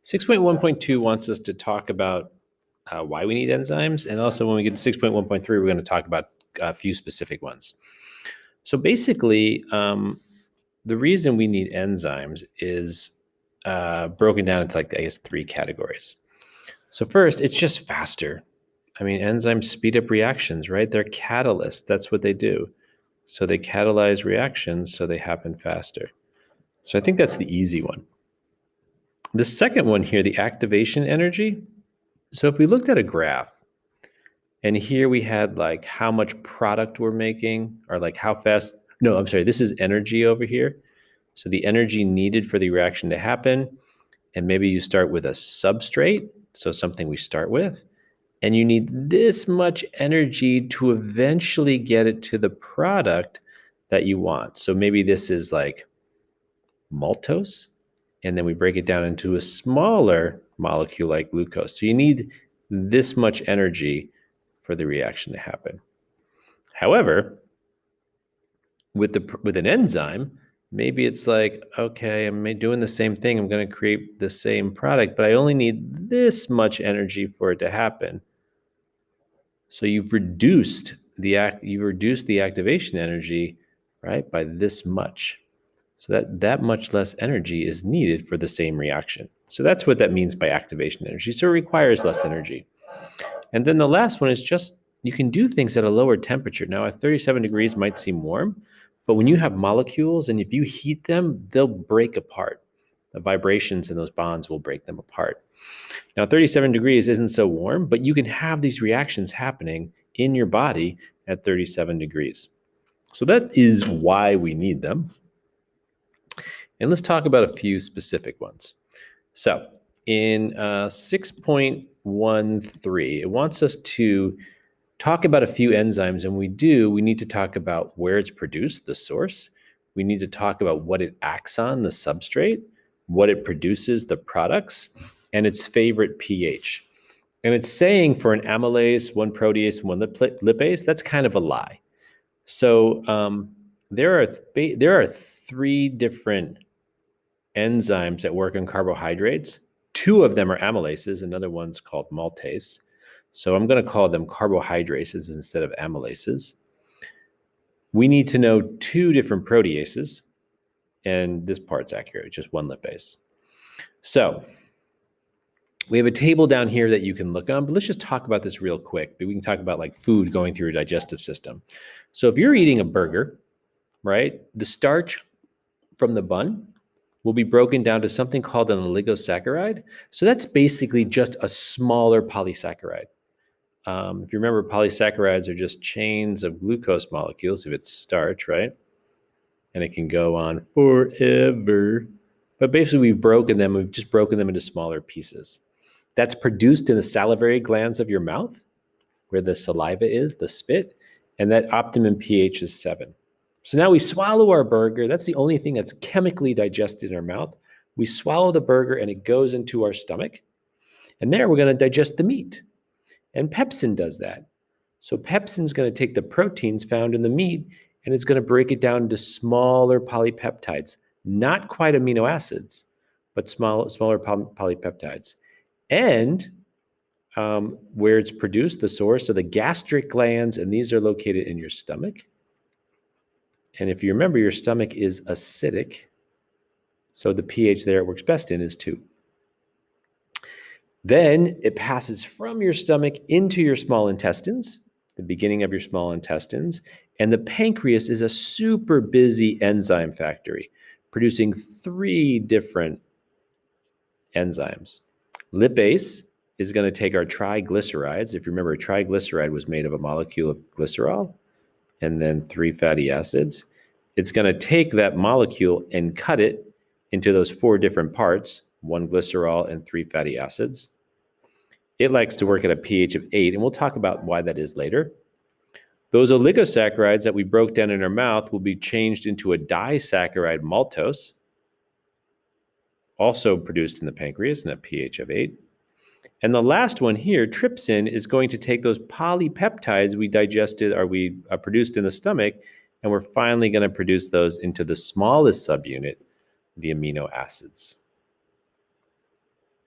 6.1.2 wants us to talk about why we need enzymes. And also when we get to 6.1.3, we're going to talk about a few specific ones. So basically, the reason we need enzymes is broken down into, I guess, three categories. So first, it's just faster. I mean, enzymes speed up reactions, right? They're catalysts. That's what they do. So they catalyze reactions so they happen faster. So I think that's the easy one. The second one here, the activation energy. So if we looked at a graph, and here we had like how much product we're making, or like how fast, no, I'm sorry, this is energy over here. So the energy needed for the reaction to happen. And maybe you start with a substrate, so something we start with, and you need this much energy to eventually get it to the product that you want. So maybe this is like maltose, and then we break it down into a smaller molecule like glucose. So you need this much energy for the reaction to happen. However, with an enzyme, maybe it's like, okay, I'm doing the same thing. I'm going to create the same product, but I only need this much energy for it to happen. So you've reduced the activation energy, right, by this much. So that much less energy is needed for the same reaction. So that's what that means by activation energy. So it requires less energy. And then the last one is just, you can do things at a lower temperature. Now, at 37 degrees might seem warm, but when you have molecules and if you heat them, they'll break apart. The vibrations in those bonds will break them apart. Now, 37 degrees isn't so warm, but you can have these reactions happening in your body at 37 degrees. So that is why we need them. And let's talk about a few specific ones. So in 6.13, it wants us to talk about a few enzymes. And we need to talk about where it's produced, the source. We need to talk about what it acts on, the substrate, what it produces, the products, and its favorite pH. And it's saying for an amylase, one protease, and one lipase, that's kind of a lie. So there are three different enzymes that work on carbohydrates. Two of them are amylases, another one's called maltase. So I'm going to call them carbohydrases instead of amylases. We need to know two different proteases, and this part's accurate, just one lipase. So we have a table down here that you can look on, but let's just talk about this real quick. We can talk about like food going through your digestive system. So if you're eating a burger, right, the starch from the bun will be broken down to something called an oligosaccharide. So that's basically just a smaller polysaccharide. If you remember, polysaccharides are just chains of glucose molecules if it's starch, right? And it can go on forever. But basically, we've just broken them into smaller pieces. That's produced in the salivary glands of your mouth, where the saliva is, the spit, and that optimum pH is 7. So now we swallow our burger. That's the only thing that's chemically digested in our mouth. We swallow the burger and it goes into our stomach. And there we're going to digest the meat. And pepsin does that. So pepsin is going to take the proteins found in the meat and it's going to break it down into smaller polypeptides, not quite amino acids, but smaller polypeptides. And where it's produced, the source are the gastric glands, and these are located in your stomach. And if you remember, your stomach is acidic, so the pH there it works best in is 2. Then it passes from your stomach into your small intestines, the beginning of your small intestines, and the pancreas is a super busy enzyme factory, producing 3 different enzymes. Lipase is going to take our triglycerides. If you remember, a triglyceride was made of a molecule of glycerol and then 3 fatty acids. It's going to take that molecule and cut it into those 4 different parts, 1 glycerol and 3 fatty acids. It likes to work at a pH of 8, and we'll talk about why that is later. Those oligosaccharides that we broke down in our mouth will be changed into a disaccharide maltose, also produced in the pancreas in a pH of 8. And the last one here, trypsin, is going to take those polypeptides we digested or we produced in the stomach, and we're finally going to produce those into the smallest subunit, the amino acids.